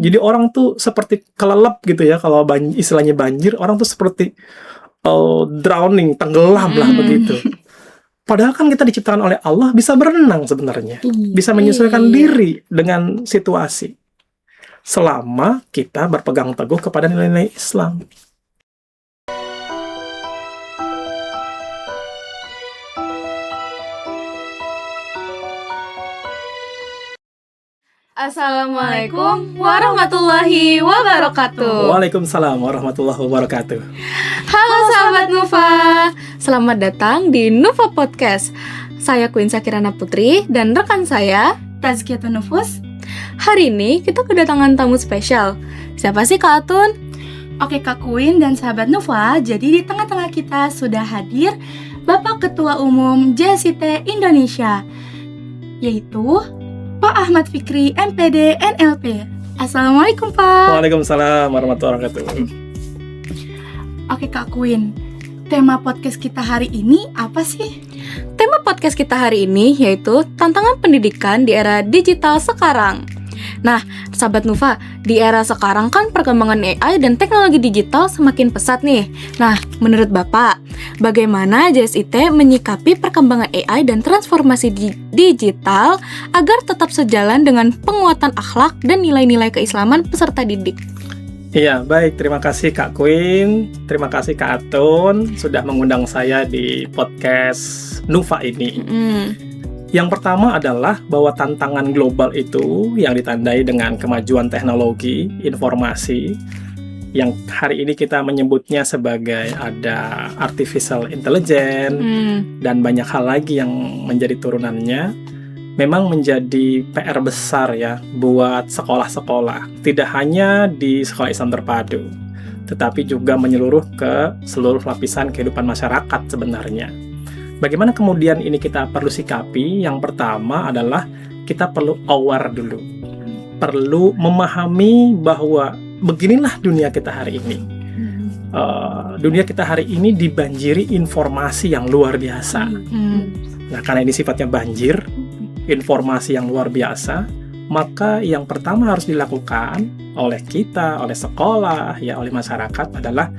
Jadi orang tuh seperti kelelep gitu ya, kalau istilahnya banjir, orang tuh seperti drowning, tenggelam lah begitu. Padahal kan kita diciptakan oleh Allah bisa berenang sebenarnya, bisa menyesuaikan diri dengan situasi, selama kita berpegang teguh kepada nilai-nilai Islam. Assalamualaikum warahmatullahi wabarakatuh. Waalaikumsalam warahmatullahi wabarakatuh. Halo sahabat Nufa, selamat datang di Nufa Podcast. Saya Queen Sakirana Putri dan rekan saya Tazkiyatun Nufus. Hari ini kita kedatangan tamu spesial. Siapa sih Kak Atun? Oke Kak Queen dan sahabat Nufa, jadi di tengah-tengah kita sudah hadir Bapak Ketua Umum JSIT Indonesia, yaitu Pak Ahmad Fikri, MPD NLP. Assalamualaikum Pak. Waalaikumsalam warahmatullahi wabarakatuh. Oke Kak Queen, tema podcast kita hari ini apa sih? Tema podcast kita hari ini yaitu tantangan pendidikan di era digital sekarang. Nah, sahabat Nufa, di era sekarang kan perkembangan AI dan teknologi digital semakin pesat nih. Nah, menurut Bapak, bagaimana JSIT menyikapi perkembangan AI dan transformasi digital agar tetap sejalan dengan penguatan akhlak dan nilai-nilai keislaman peserta didik? Iya, baik. Terima kasih Kak Queen, terima kasih Kak Atun sudah mengundang saya di podcast Nufa ini. Yang pertama adalah bahwa tantangan global itu yang ditandai dengan kemajuan teknologi, informasi, yang hari ini kita menyebutnya sebagai ada artificial intelligence dan banyak hal lagi yang menjadi turunannya, memang menjadi PR besar ya buat sekolah-sekolah. Tidak hanya di sekolah Islam terpadu, tetapi juga menyeluruh ke seluruh lapisan kehidupan masyarakat sebenarnya. Bagaimana kemudian ini kita perlu sikapi? Yang pertama adalah kita perlu aware dulu. Perlu memahami bahwa beginilah dunia kita hari ini. Dunia kita hari ini dibanjiri informasi yang luar biasa. Nah, karena ini sifatnya banjir, informasi yang luar biasa, maka yang pertama harus dilakukan oleh kita, oleh sekolah, ya oleh masyarakat adalah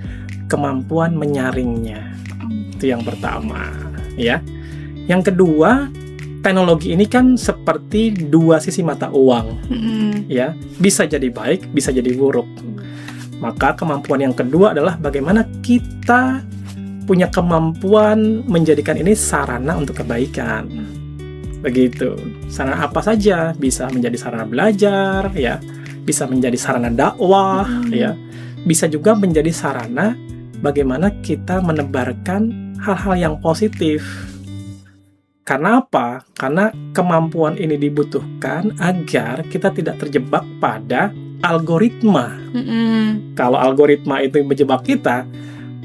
kemampuan menyaringnya. Itu yang pertama. Ya, yang kedua, teknologi ini kan seperti dua sisi mata uang, ya, bisa jadi baik, bisa jadi buruk. Maka kemampuan yang kedua adalah bagaimana kita punya kemampuan menjadikan ini sarana untuk kebaikan. Begitu. Sarana apa saja, bisa menjadi sarana belajar, ya, bisa menjadi sarana dakwah, ya, bisa juga menjadi sarana bagaimana kita menebarkan hal-hal yang positif. Karena apa? Karena kemampuan ini dibutuhkan agar kita tidak terjebak pada algoritma. Kalau algoritma itu menjebak kita,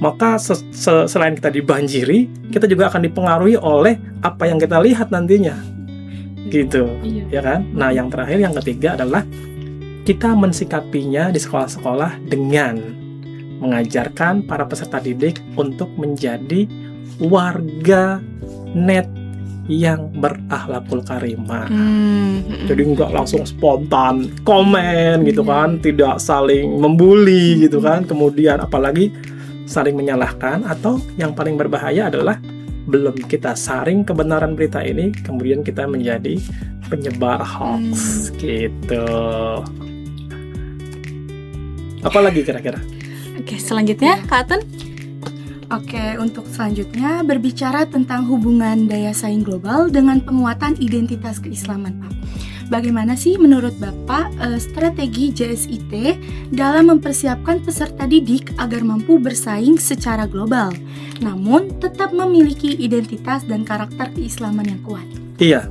maka selain kita dibanjiri, kita juga akan dipengaruhi oleh apa yang kita lihat nantinya. Gitu, ya kan? Nah, yang terakhir, yang ketiga adalah kita mensikapinya di sekolah-sekolah dengan mengajarkan para peserta didik untuk menjadi warga net yang berakhlakul karimah. Jadi nggak langsung spontan komen gitu kan, tidak saling membuli gitu kan, kemudian apalagi saling menyalahkan, atau yang paling berbahaya adalah belum kita saring kebenaran berita ini, kemudian kita menjadi penyebar hoax gitu. Apalagi kira-kira? Oke, selanjutnya Kak Atun. Oke, untuk selanjutnya berbicara tentang hubungan daya saing global dengan penguatan identitas keislaman, Pak. Bagaimana sih menurut Bapak strategi JSIT dalam mempersiapkan peserta didik agar mampu bersaing secara global, namun tetap memiliki identitas dan karakter keislaman yang kuat? Iya,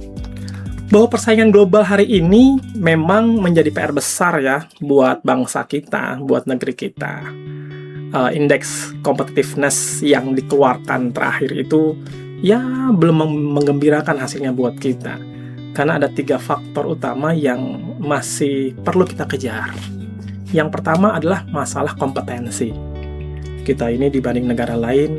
bahwa persaingan global hari ini memang menjadi PR besar ya buat bangsa kita, buat negeri kita. Indeks competitiveness yang dikeluarkan terakhir itu ya belum menggembirakan hasilnya buat kita, karena ada 3 faktor utama yang masih perlu kita kejar. Yang pertama adalah masalah kompetensi. Kita ini dibanding negara lain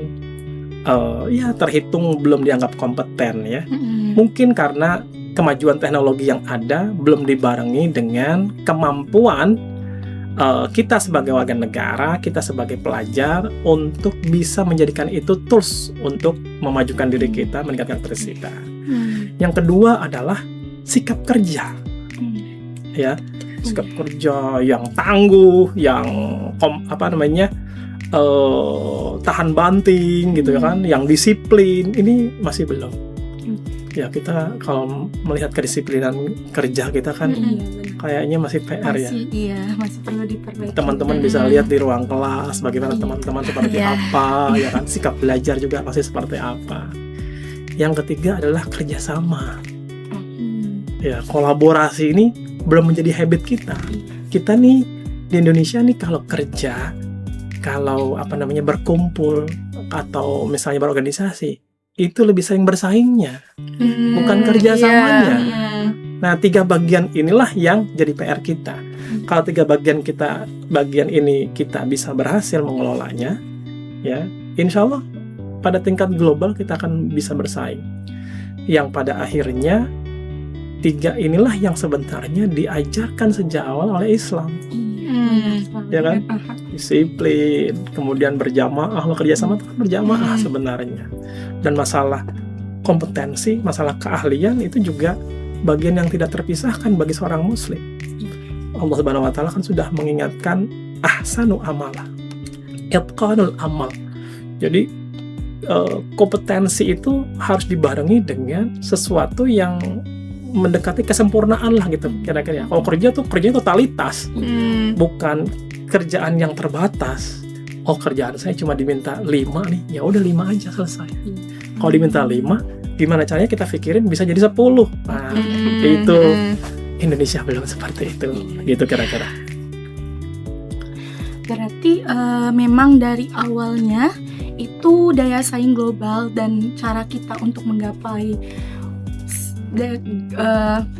ya terhitung belum dianggap kompeten ya. Mungkin karena kemajuan teknologi yang ada belum dibarengi dengan kemampuan kita sebagai warga negara, kita sebagai pelajar untuk bisa menjadikan itu tools untuk memajukan diri kita, meningkatkan prestasi kita. Yang kedua adalah sikap kerja, ya, sikap kerja yang tangguh, yang tahan banting gitu kan, yang disiplin. Ini masih belum. Ya, kita kalau melihat kedisiplinan kerja kita kan kayaknya masih PR ya. Masih perlu diperbaiki. Teman-teman bisa lihat di ruang kelas bagaimana teman-teman seperti apa, ya kan, sikap belajar juga pasti seperti apa. Yang ketiga adalah kerjasama. Ya, kolaborasi ini belum menjadi habit kita. Kita nih di Indonesia nih kalau kerja, kalau berkumpul atau misalnya berorganisasi, itu lebih sering bersaingnya, bukan kerjasamanya. Nah, 3 bagian inilah yang jadi PR kita. Kalau 3 bagian ini kita bisa berhasil mengelolanya, ya, insya Allah pada tingkat global kita akan bisa bersaing. Yang pada akhirnya 3 inilah yang sebenarnya diajarkan sejak awal oleh Islam. Ya kan? Disiplin, kemudian berjamaah, kerjasama itu kan berjamaah sebenarnya. Dan masalah kompetensi, masalah keahlian itu juga bagian yang tidak terpisahkan bagi seorang muslim. Allah Subhanahu wa taala kan sudah mengingatkan ahsanu amala, itqanul amal. Jadi kompetensi itu harus dibarengi dengan sesuatu yang mendekati kesempurnaan lah gitu kira-kira. Kalau kerja totalitas, bukan kerjaan yang terbatas. Oh, kerjaan saya cuma diminta 5 nih, ya udah 5 aja selesai. Kalau diminta 5, gimana caranya kita pikirin bisa jadi 10. Nah, itu Indonesia belum seperti itu, gitu kira-kira. Berarti memang dari awalnya itu daya saing global dan cara kita untuk menggapai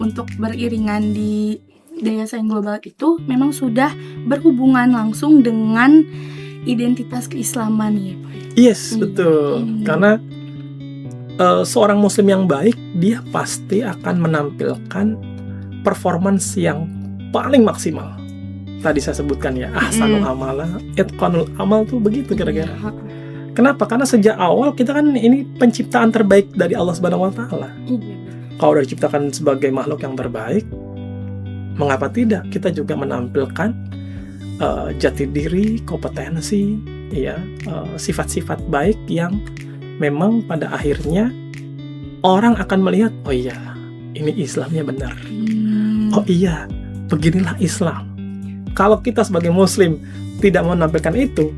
untuk beriringan di daya saing global itu memang sudah berhubungan langsung dengan identitas keislaman ya Pak. Yes, betul. Karena seorang muslim yang baik, dia pasti akan menampilkan performance yang paling maksimal. Tadi saya sebutkan ya, ahsanul amala, itqanul amal tuh begitu kira-kira. Kenapa? Karena sejak awal kita kan ini penciptaan terbaik dari Allah Subhanahu wa taala. Kalau udah diciptakan sebagai makhluk yang terbaik, mengapa tidak kita juga menampilkan jati diri, kompetensi, ya, sifat-sifat baik yang memang pada akhirnya orang akan melihat, oh iya, ini Islamnya benar. Oh iya, beginilah Islam. Kalau kita sebagai muslim tidak menampilkan itu,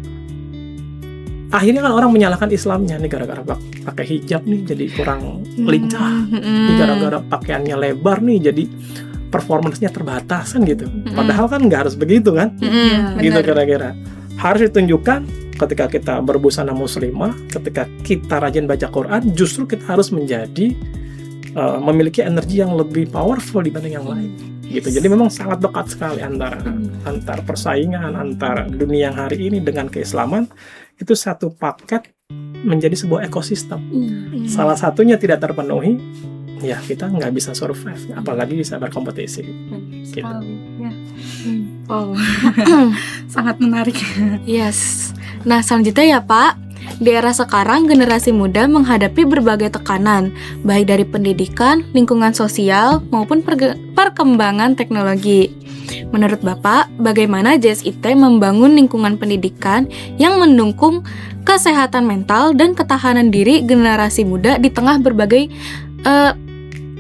akhirnya kan orang menyalahkan Islamnya nih, gara-gara pakai hijab nih jadi kurang lincah, nih gara-gara pakaiannya lebar nih jadi performance-nya terbatas kan gitu. Padahal kan nggak harus begitu kan, gitu kira-kira. Harus ditunjukkan ketika kita berbusana muslimah, ketika kita rajin baca Quran, justru kita harus menjadi memiliki energi yang lebih powerful dibanding yang lain. Gitu. Jadi memang sangat dekat sekali antara persaingan antara dunia yang hari ini dengan keislaman. Itu satu paket menjadi sebuah ekosistem. Salah satunya tidak terpenuhi, ya kita nggak bisa survive, apalagi bisa berkompetisi. Gitu. Wow. Sangat menarik. Yes. Nah, selanjutnya ya Pak, di era sekarang generasi muda menghadapi berbagai tekanan, baik dari pendidikan, lingkungan sosial, maupun perkembangan teknologi. Menurut Bapak, bagaimana JSIT membangun lingkungan pendidikan yang mendukung kesehatan mental dan ketahanan diri generasi muda di tengah berbagai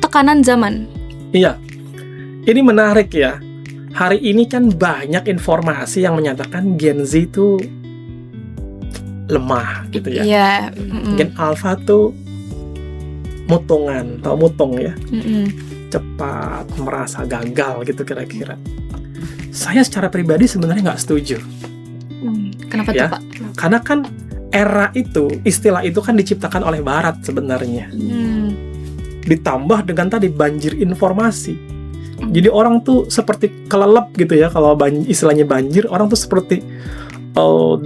tekanan zaman? Iya, ini menarik ya. Hari ini kan banyak informasi yang menyatakan Gen Z itu lemah gitu ya. Iya. Gen Alpha tuh mutung ya. Cepat merasa gagal gitu kira-kira. Saya secara pribadi sebenarnya nggak setuju. Kenapa ya? tuh Pak? Karena kan era itu, istilah itu kan diciptakan oleh Barat sebenarnya. Ditambah dengan tadi banjir informasi. Jadi orang tuh seperti kelelep gitu ya. Kalau istilahnya banjir, orang tuh seperti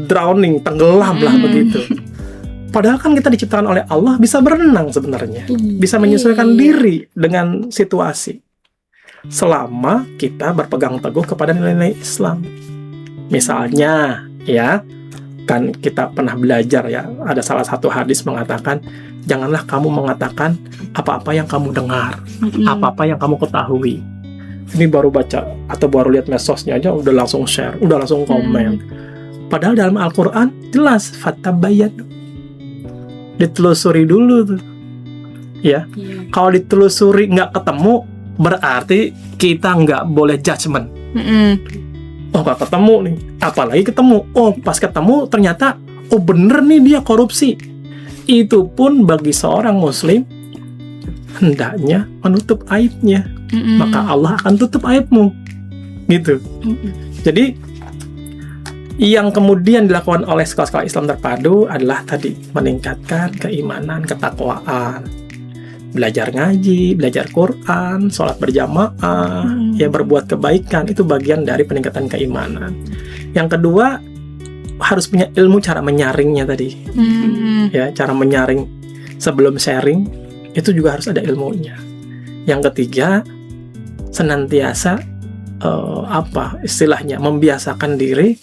drowning, tenggelam lah begitu. Padahal kan kita diciptakan oleh Allah bisa berenang sebenarnya, bisa menyesuaikan diri dengan situasi, selama kita berpegang teguh kepada nilai-nilai Islam. Misalnya, ya, kan kita pernah belajar ya, ada salah satu hadis mengatakan, janganlah kamu mengatakan apa-apa yang kamu dengar, apa-apa yang kamu ketahui. Ini baru baca atau baru lihat medsosnya aja udah langsung share, udah langsung komen. Padahal dalam Al-Quran jelas fatabayyanu, ditelusuri dulu tuh. Ya, kalau ditelusuri nggak ketemu, berarti kita nggak boleh judgement. Oh, nggak ketemu nih, apalagi ketemu. Oh, pas ketemu ternyata, oh bener nih dia korupsi. Itu pun bagi seorang muslim hendaknya menutup aibnya. Maka Allah akan tutup aibmu, gitu. Jadi yang kemudian dilakukan oleh sekolah-sekolah Islam terpadu adalah tadi meningkatkan keimanan, ketakwaan, belajar ngaji, belajar Quran, sholat berjamaah, ya berbuat kebaikan, itu bagian dari peningkatan keimanan. Yang kedua, harus punya ilmu cara menyaringnya tadi. Ya, cara menyaring sebelum sharing itu juga harus ada ilmunya. Yang ketiga, senantiasa istilahnya membiasakan diri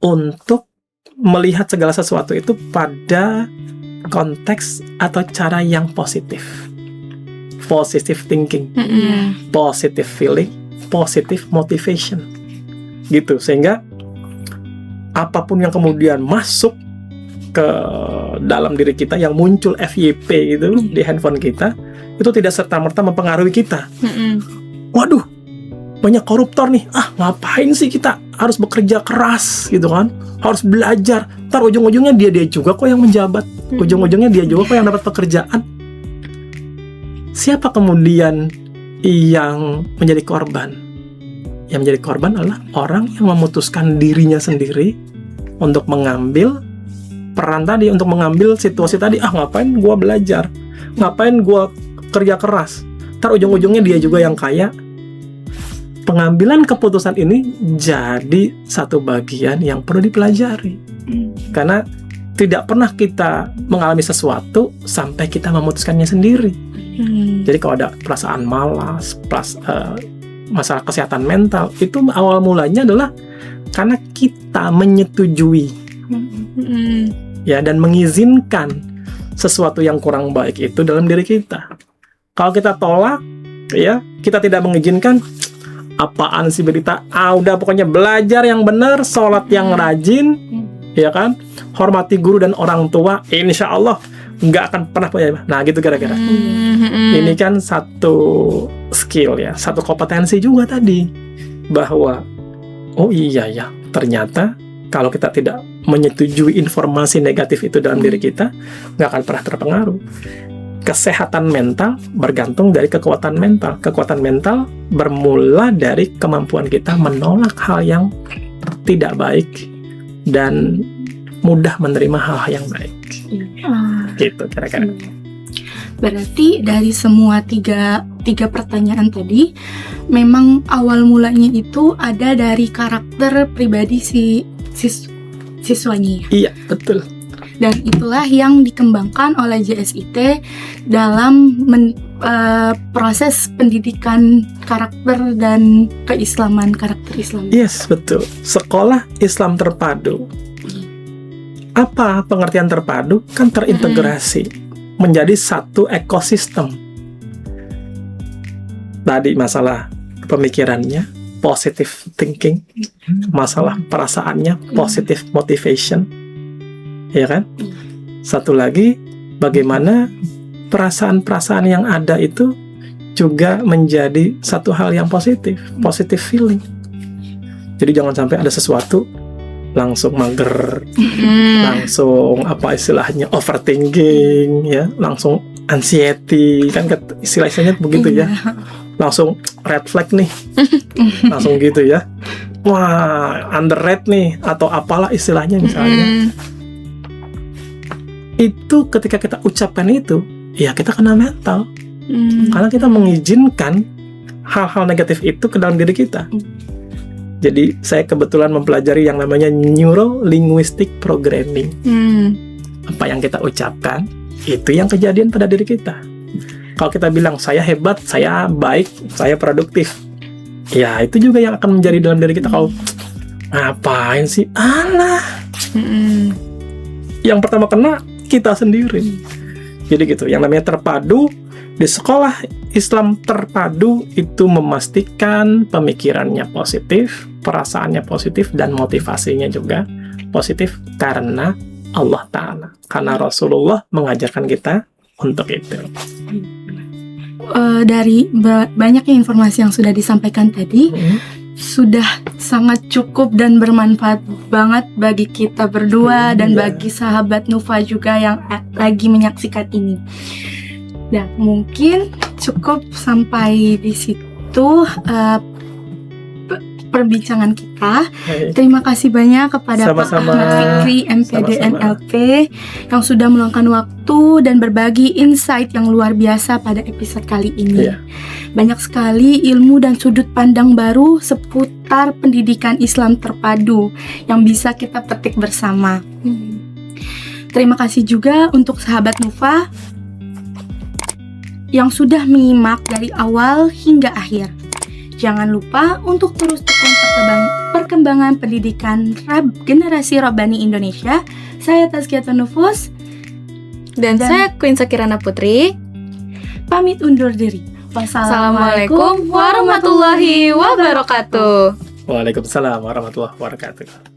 untuk melihat segala sesuatu itu pada konteks atau cara yang positif. Positive thinking, positive feeling, positive motivation, gitu. Sehingga apapun yang kemudian masuk ke dalam diri kita, yang muncul FYP itu di handphone kita, itu tidak serta-merta mempengaruhi kita. Waduh, banyak koruptor nih. Ngapain sih kita harus bekerja keras gitu kan? Harus belajar. Ntar ujung-ujungnya dia juga kok yang menjabat. Ujung-ujungnya dia juga kok yang dapat pekerjaan. Siapa kemudian yang menjadi korban? Yang menjadi korban adalah orang yang memutuskan dirinya sendiri untuk mengambil peran tadi, untuk mengambil situasi tadi. Ngapain gua belajar? Ngapain gua kerja keras? Ntar ujung-ujungnya dia juga yang kaya. Pengambilan keputusan ini jadi satu bagian yang perlu dipelajari. Karena tidak pernah kita mengalami sesuatu sampai kita memutuskannya sendiri. Jadi kalau ada perasaan malas, masalah kesehatan mental, itu awal mulanya adalah karena kita menyetujui ya, dan mengizinkan sesuatu yang kurang baik itu dalam diri kita. Kalau kita tolak, ya, kita tidak mengizinkan, apaan sih berita? Udah pokoknya belajar yang benar, sholat yang rajin, ya kan? Hormati guru dan orang tua, insya Allah nggak akan pernah punya. Nah, gitu kira-kira. Ini kan satu skill ya, satu kompetensi juga tadi, bahwa oh iya ya, ternyata kalau kita tidak menyetujui informasi negatif itu dalam diri kita, nggak akan pernah terpengaruh. Kesehatan mental bergantung dari kekuatan mental. Kekuatan mental bermula dari kemampuan kita menolak hal yang tidak baik dan mudah menerima hal yang baik. Gitu kira-kira. Berarti dari semua tiga pertanyaan tadi, memang awal mulanya itu ada dari karakter pribadi siswanya. Iya, betul. Dan itulah yang dikembangkan oleh JSIT dalam proses pendidikan karakter dan keislaman, karakter Islam. Yes, betul. Sekolah Islam terpadu. Apa pengertian terpadu? Kan terintegrasi menjadi satu ekosistem. Tadi masalah pemikirannya, positive thinking, masalah perasaannya, positive motivation, ya kan? Satu lagi, bagaimana perasaan-perasaan yang ada itu juga menjadi satu hal yang positif, positive feeling. Jadi jangan sampai ada sesuatu langsung mager, langsung apa istilahnya overthinking, ya, langsung anxiety, kan istilahnya begitu ya, langsung red flag nih, langsung gitu ya, wah underrate nih atau apalah istilahnya misalnya. Itu ketika kita ucapkan itu, ya kita kena mental, karena kita mengizinkan hal-hal negatif itu ke dalam diri kita. Jadi saya kebetulan mempelajari yang namanya Neuro Linguistic Programming. Apa yang kita ucapkan, itu yang kejadian pada diri kita. Kalau kita bilang saya hebat, saya baik, saya produktif, ya itu juga yang akan menjadi dalam diri kita. Kalau Ngapain sih? Alah. Mm-mm. Yang pertama kena kita sendiri. Jadi gitu, yang namanya terpadu di sekolah Islam terpadu itu memastikan pemikirannya positif, perasaannya positif, dan motivasinya juga positif karena Allah Ta'ala. Karena Rasulullah mengajarkan kita untuk itu. Dari banyaknya informasi yang sudah disampaikan tadi, sudah sangat cukup dan bermanfaat banget bagi kita berdua dan bagi sahabat Nufa juga yang lagi menyaksikan ini. Nah, mungkin cukup sampai di situ perbincangan kita. Terima kasih banyak kepada Pak Ahmad Fikri, MPD NLP yang sudah meluangkan waktu dan berbagi insight yang luar biasa pada episode kali ini. Banyak sekali ilmu dan sudut pandang baru seputar pendidikan Islam terpadu yang bisa kita petik bersama. Terima kasih juga untuk sahabat Nufa yang sudah menyimak dari awal hingga akhir. Jangan lupa untuk terus dukung perkembangan pendidikan generasi Rabbani Indonesia. Saya Tazkiyatun Nufus dan saya Queen Sakirana Putri pamit undur diri. Wassalamualaikum warahmatullahi wabarakatuh. Waalaikumsalam warahmatullahi wabarakatuh.